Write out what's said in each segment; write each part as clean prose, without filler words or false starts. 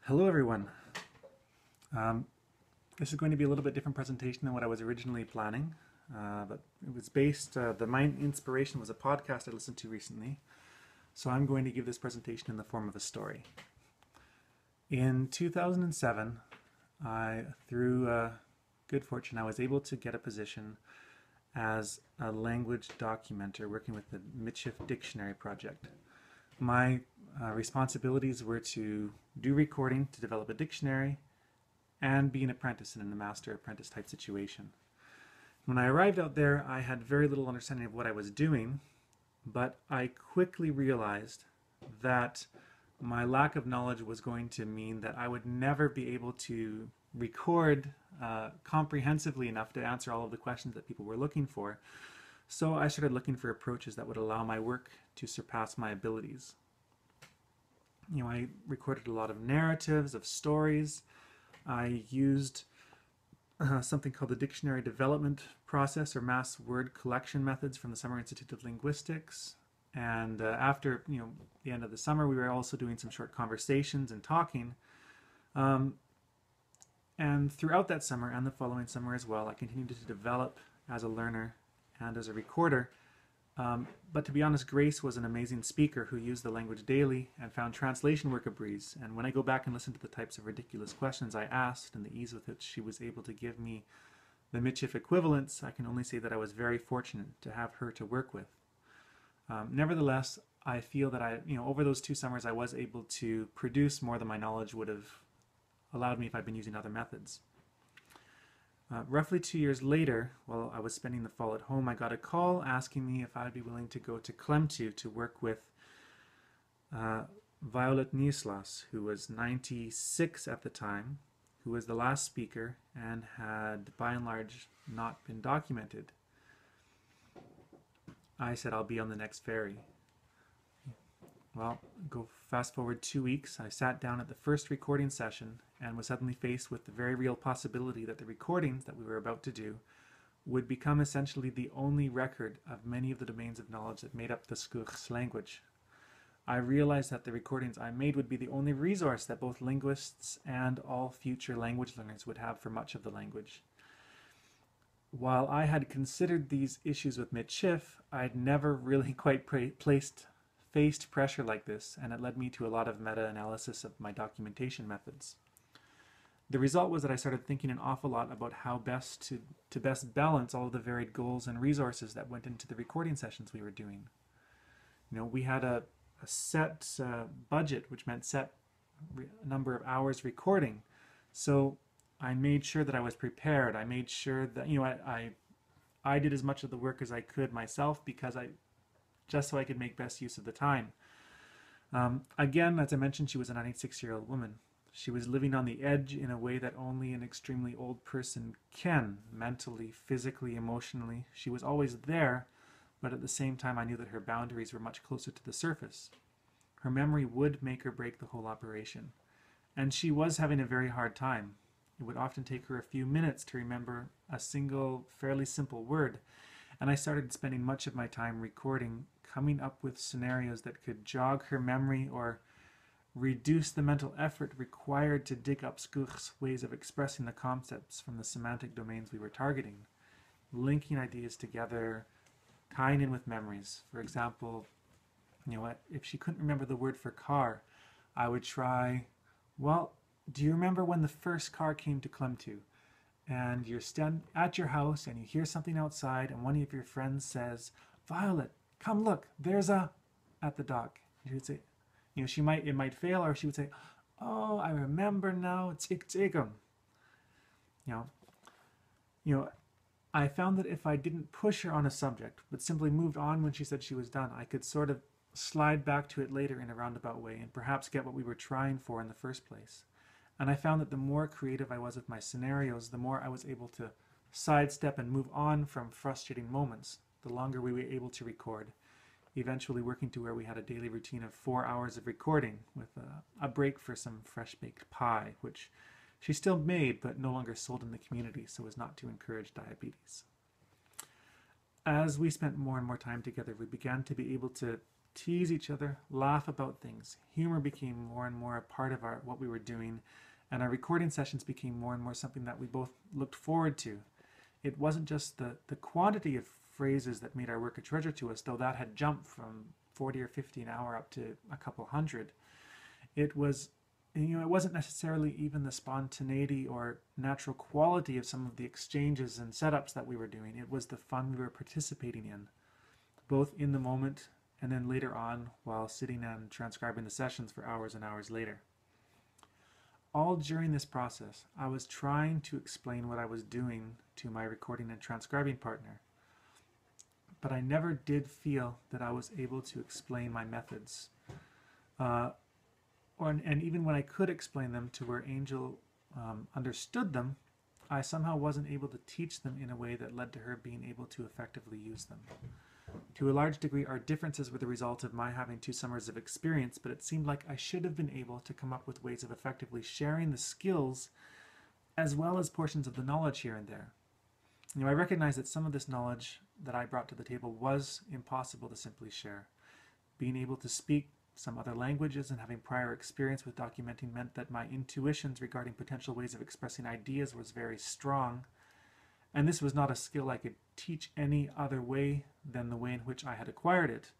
Hello everyone. This is going to be a little bit different presentation than what I was originally planning, but it was based, the main inspiration was a podcast I listened to recently, so I'm going to give this presentation in the form of a story. In 2007, through good fortune, I was able to get a position as a language documenter working with the Michif Dictionary project. My responsibilities were to do recording to develop a dictionary and be an apprentice in a master-apprentice type situation. When I arrived out there, I had very little understanding of what I was doing, but I quickly realized that my lack of knowledge was going to mean that I would never be able to record comprehensively enough to answer all of the questions that people were looking for. So I started looking for approaches that would allow my work to surpass my abilities. I recorded a lot of narratives, of stories. I used something called the dictionary development process or mass word collection methods from the Summer Institute of Linguistics. And after the end of the summer, we were also doing some short conversations and talking. And throughout that summer and the following summer as well, I continued to develop as a learner and as a recorder. But to be honest, Grace was an amazing speaker who used the language daily and found translation work a breeze. And when I go back and listen to the types of ridiculous questions I asked and the ease with which she was able to give me the Michif equivalents, I can only say that I was very fortunate to have her to work with. Nevertheless, I feel that over those 2 summers I was able to produce more than my knowledge would have allowed me if I'd been using other methods. Roughly 2 years later, while I was spending the fall at home, I got a call asking me if I'd be willing to go to Klemtu to work with Violet Nieslas, who was 96 at the time, who was the last speaker and had, by and large, not been documented. I said, I'll be on the next ferry. Well, go fast forward 2 weeks, I sat down at the first recording session and was suddenly faced with the very real possibility that the recordings that we were about to do would become essentially the only record of many of the domains of knowledge that made up the Schuch's language. I realized that the recordings I made would be the only resource that both linguists and all future language learners would have for much of the language. While I had considered these issues with Michif, I'd never really quite faced pressure like this, and it led me to a lot of meta-analysis of my documentation methods. The result was that I started thinking an awful lot about how best to best balance all of the varied goals and resources that went into the recording sessions we were doing. We had a set budget, which meant set number of hours recording. So I made sure that I was prepared. I made sure that I did as much of the work as I could myself because just so I could make best use of the time. Again, as I mentioned, she was a 96-year-old woman. She was living on the edge in a way that only an extremely old person can, mentally, physically, emotionally. She was always there, but at the same time I knew that her boundaries were much closer to the surface. Her memory would make or break the whole operation. And she was having a very hard time. It would often take her a few minutes to remember a single, fairly simple word. And I started spending much of my time recording, coming up with scenarios that could jog her memory or reduce the mental effort required to dig up Schuch's ways of expressing the concepts from the semantic domains we were targeting, linking ideas together, tying in with memories. For example, if she couldn't remember the word for car, I would try, well, do you remember when the first car came to Klemtu? And you're at your house and you hear something outside and one of your friends says, Violet, come look, there's a, at the dock. You would say, it might fail, or she would say, oh, I remember now, it's Igum. I found that if I didn't push her on a subject, but simply moved on when she said she was done, I could sort of slide back to it later in a roundabout way and perhaps get what we were trying for in the first place. And I found that the more creative I was with my scenarios, the more I was able to sidestep and move on from frustrating moments, the longer we were able to record, eventually working to where we had a daily routine of 4 hours of recording with a break for some fresh-baked pie, which she still made but no longer sold in the community so as not to encourage diabetes. As we spent more and more time together, we began to be able to tease each other, laugh about things. Humor became more and more a part of what we were doing, and our recording sessions became more and more something that we both looked forward to. It wasn't just the quantity of phrases that made our work a treasure to us, though that had jumped from 40 or 50 an hour up to a couple hundred. It was, it wasn't necessarily even the spontaneity or natural quality of some of the exchanges and setups that we were doing. It was the fun we were participating in, both in the moment and then later on while sitting and transcribing the sessions for hours and hours later. All during this process, I was trying to explain what I was doing to my recording and transcribing partner, but I never did feel that I was able to explain my methods. And even when I could explain them to where Angel understood them, I somehow wasn't able to teach them in a way that led to her being able to effectively use them. To a large degree, our differences were the result of my having 2 summers of experience, but it seemed like I should have been able to come up with ways of effectively sharing the skills as well as portions of the knowledge here and there. I recognize that some of this knowledge that I brought to the table was impossible to simply share. Being able to speak some other languages and having prior experience with documenting meant that my intuitions regarding potential ways of expressing ideas was very strong, and this was not a skill I could teach any other way than the way in which I had acquired it.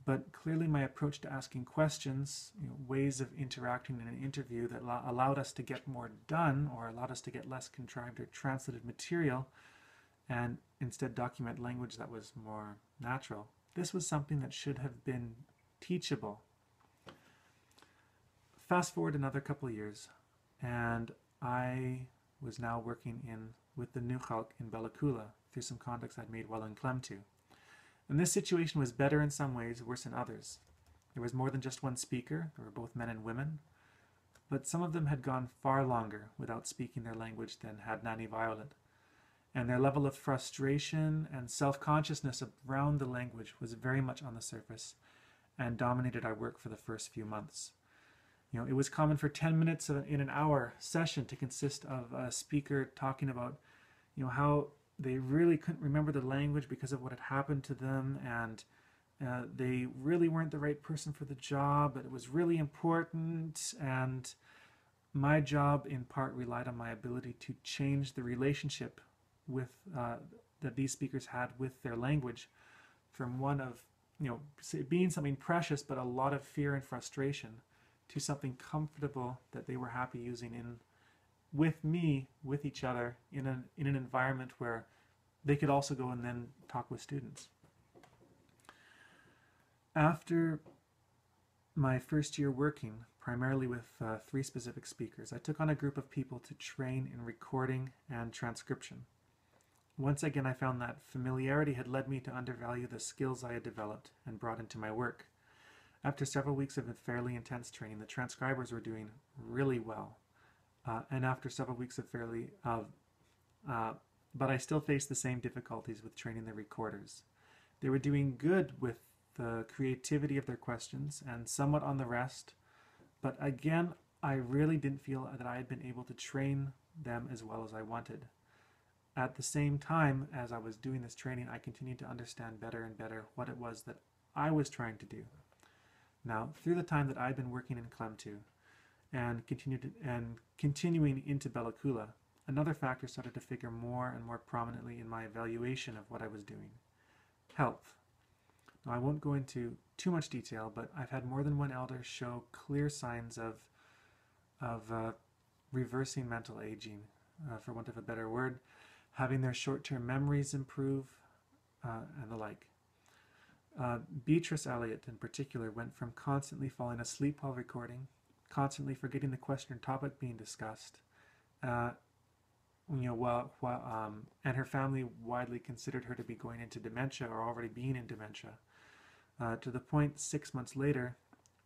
But clearly my approach to asking questions, ways of interacting in an interview that allowed us to get more done or allowed us to get less contrived or translated material and instead document language that was more natural, this was something that should have been teachable. Fast forward another couple of years, and I was now working with the Nuchalk in Bella Coola through some contacts I'd made while in Clem2. And this situation was better in some ways, worse in others. There was more than just one speaker. There were both men and women, but some of them had gone far longer without speaking their language than had Nanny Violet. And their level of frustration and self-consciousness around the language was very much on the surface and dominated our work for the first few months. It was common for 10 minutes in an hour session to consist of a speaker talking about, how they really couldn't remember the language because of what had happened to them, and they really weren't the right person for the job, but it was really important, and my job in part relied on my ability to change the relationship that these speakers had with their language from one of being something precious but a lot of fear and frustration to something comfortable that they were happy using with me, with each other, in an environment where they could also go and then talk with students. After my first year working, primarily with 3 specific speakers, I took on a group of people to train in recording and transcription. Once again, I found that familiarity had led me to undervalue the skills I had developed and brought into my work. After several weeks of fairly intense training, the transcribers were doing really well. And after several weeks of but I still faced the same difficulties with training the recorders. They were doing good with the creativity of their questions and somewhat on the rest, but again, I really didn't feel that I had been able to train them as well as I wanted. At the same time as I was doing this training, I continued to understand better and better what it was that I was trying to do. Now, through the time that I'd been working in Clem2 and continuing into Bella Coola, another factor started to figure more and more prominently in my evaluation of what I was doing: health. Now, I won't go into too much detail, but I've had more than one elder show clear signs of reversing mental aging, for want of a better word, having their short-term memories improve, and the like. Beatrice Elliott in particular went from constantly falling asleep while recording, constantly forgetting the question or topic being discussed, and her family widely considered her to be going into dementia or already being in dementia, to the point 6 months later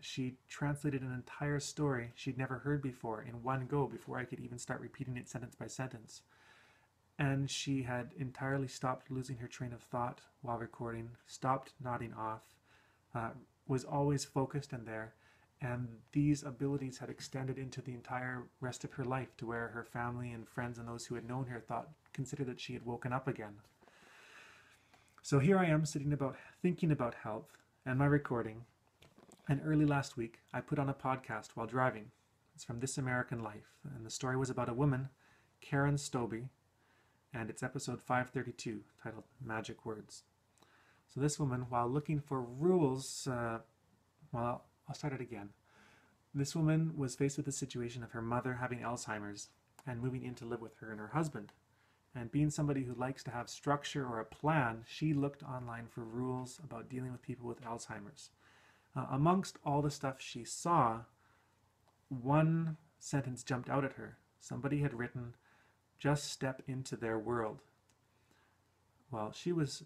she translated an entire story she'd never heard before in one go before I could even start repeating it sentence by sentence. And she had entirely stopped losing her train of thought while recording, stopped nodding off, was always focused and there, and these abilities had extended into the entire rest of her life to where her family and friends and those who had known her considered that she had woken up again. So here I am thinking about health, and my recording. And early last week, I put on a podcast while driving. It's from This American Life, and the story was about a woman, Karen Stobbe, and it's episode 532, titled Magic Words. So this woman, while looking for rules, I'll start it again. This woman was faced with the situation of her mother having Alzheimer's and moving in to live with her and her husband. And being somebody who likes to have structure or a plan, she looked online for rules about dealing with people with Alzheimer's. Amongst all the stuff she saw, one sentence jumped out at her. Somebody had written, "Just step into their world." Well, she was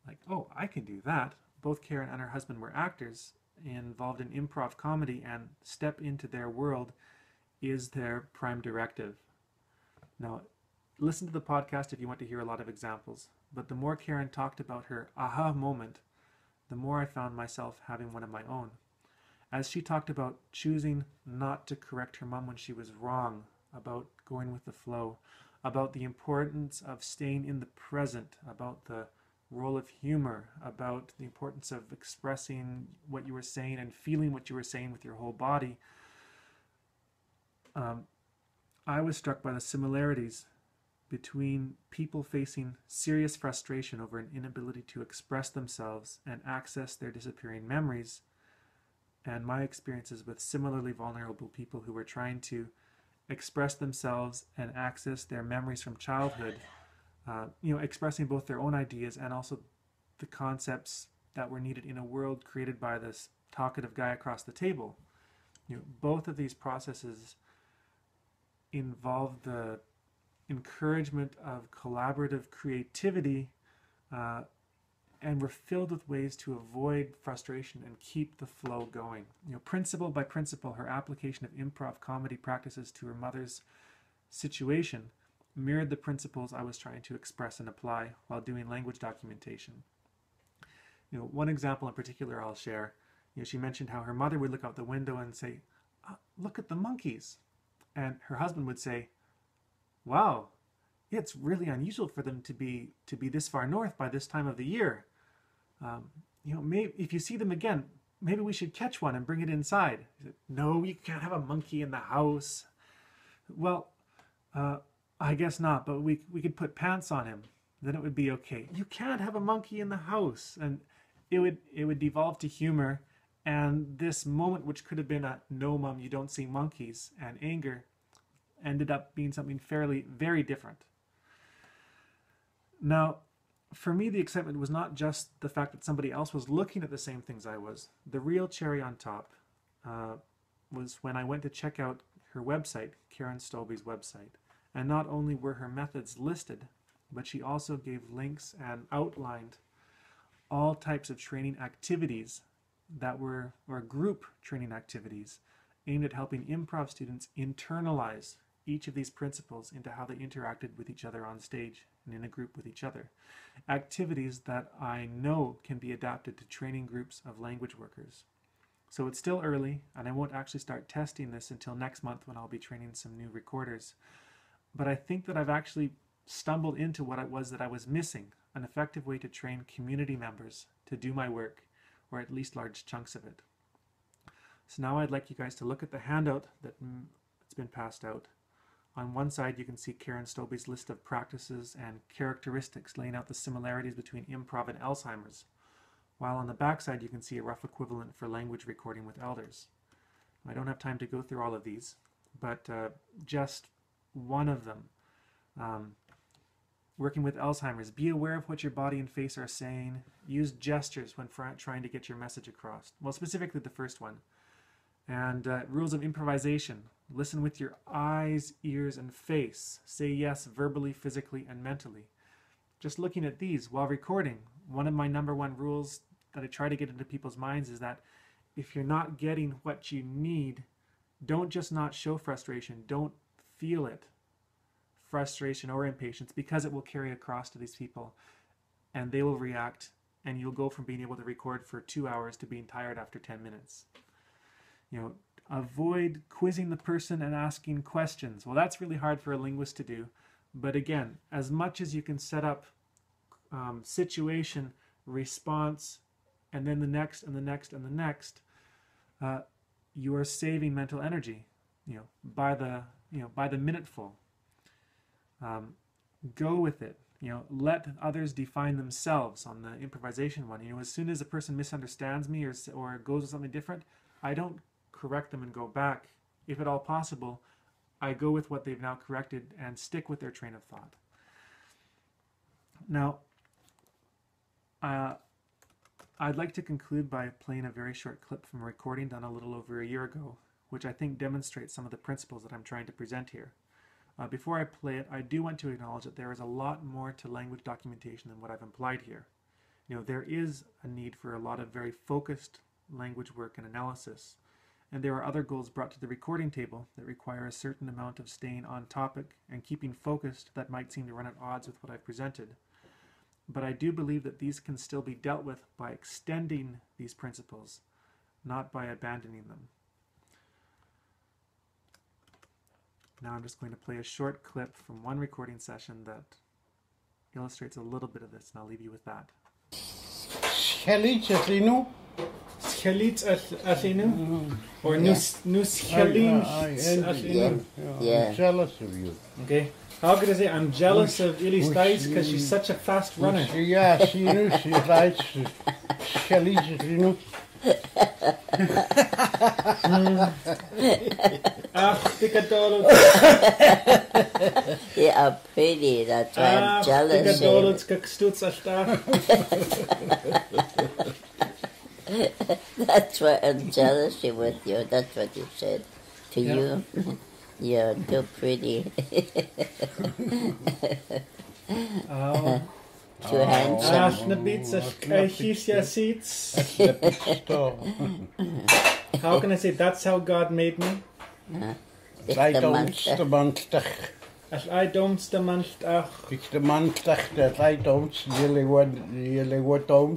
like, oh, I can do that. Both Karen and her husband were actors involved in improv comedy, and step into their world is their prime directive. Now, listen to the podcast if you want to hear a lot of examples, but the more Karen talked about her aha moment, the more I found myself having one of my own. As she talked about choosing not to correct her mom when she was wrong, about going with the flow, about the importance of staying in the present, about the role of humor, about the importance of expressing what you were saying and feeling what you were saying with your whole body, I was struck by the similarities between people facing serious frustration over an inability to express themselves and access their disappearing memories, and my experiences with similarly vulnerable people who were trying to express themselves and access their memories from childhood, expressing both their own ideas and also the concepts that were needed in a world created by this talkative guy across the table. Both of these processes involve the encouragement of collaborative creativity, and we're filled with ways to avoid frustration and keep the flow going. Principle by principle, her application of improv comedy practices to her mother's situation mirrored the principles I was trying to express and apply while doing language documentation. One example in particular I'll share. She mentioned how her mother would look out the window and say, "Look at the monkeys," and her husband would say, "Wow, it's really unusual for them to be this far north by this time of the year. Maybe if you see them again, maybe we should catch one and bring it inside." He said, "No, you can't have a monkey in the house." "Well, I guess not, but we could put pants on him. Then it would be okay." "You can't have a monkey in the house." And it would devolve to humor, and this moment, which could have been a "no, Mom, you don't see monkeys," and anger, ended up being something very different. Now, for me, the excitement was not just the fact that somebody else was looking at the same things I was. The real cherry on top was when I went to check out her website, Karen Stobbe's website. And not only were her methods listed, but she also gave links and outlined all types of training activities that were, or group training activities, aimed at helping improv students internalize each of these principles into how they interacted with each other on stage and in a group with each other. Activities that I know can be adapted to training groups of language workers. So it's still early, and I won't actually start testing this until next month when I'll be training some new recorders. But I think that I've actually stumbled into what it was that I was missing, an effective way to train community members to do my work, or at least large chunks of it. So now I'd like you guys to look at the handout that's been passed out. On one side, you can see Karen Stobbe's list of practices and characteristics, laying out the similarities between improv and Alzheimer's, while on the back side, you can see a rough equivalent for language recording with elders. I don't have time to go through all of these, but just one of them. Working with Alzheimer's, be aware of what your body and face are saying. Use gestures when trying to get your message across. Well, specifically the first one. And rules of improvisation. Listen with your eyes, ears, and face. Say yes verbally, physically, and mentally. Just looking at these while recording, one of my number one rules that I try to get into people's minds is that if you're not getting what you need, don't just not show frustration. Don't feel it, frustration or impatience, because it will carry across to these people and they will react, and you'll go from being able to record for 2 hours to being tired after 10 minutes. Avoid quizzing the person and asking questions. Well, that's really hard for a linguist to do, but again, as much as you can set up situation, response, and then the next and the next and the next, you are saving mental energy, by the minuteful. Go with it. Let others define themselves on the improvisation one. As soon as a person misunderstands me or goes with something different, I don't correct them and go back. If at all possible, I go with what they've now corrected and stick with their train of thought. Now, I'd like to conclude by playing a very short clip from a recording done a little over a year ago, which I think demonstrates some of the principles that I'm trying to present here. Before I play it, I do want to acknowledge that there is a lot more to language documentation than what I've implied here. There is a need for a lot of very focused language work and analysis, and there are other goals brought to the recording table that require a certain amount of staying on topic and keeping focused that might seem to run at odds with what I've presented. But I do believe that these can still be dealt with by extending these principles, not by abandoning them. Now I'm just going to play a short clip from one recording session that illustrates a little bit of this, and I'll leave you with that. Schelit athinu? Schelit athinu? Or nus schelim athinu? Yeah. I'm jealous of you. Okay. How could I say I'm jealous of Ili's dice because she's such a fast runner? Yeah, she knows she writes Schelit athinu. You are pretty, that's why I'm jealous. That's why I'm jealous with you. That's what you said to you. You're too pretty. Too handsome. How can I say that's how God made me? I domste manstach. As I domste manstach. Ik de manstach dat I domst jullie wat dom.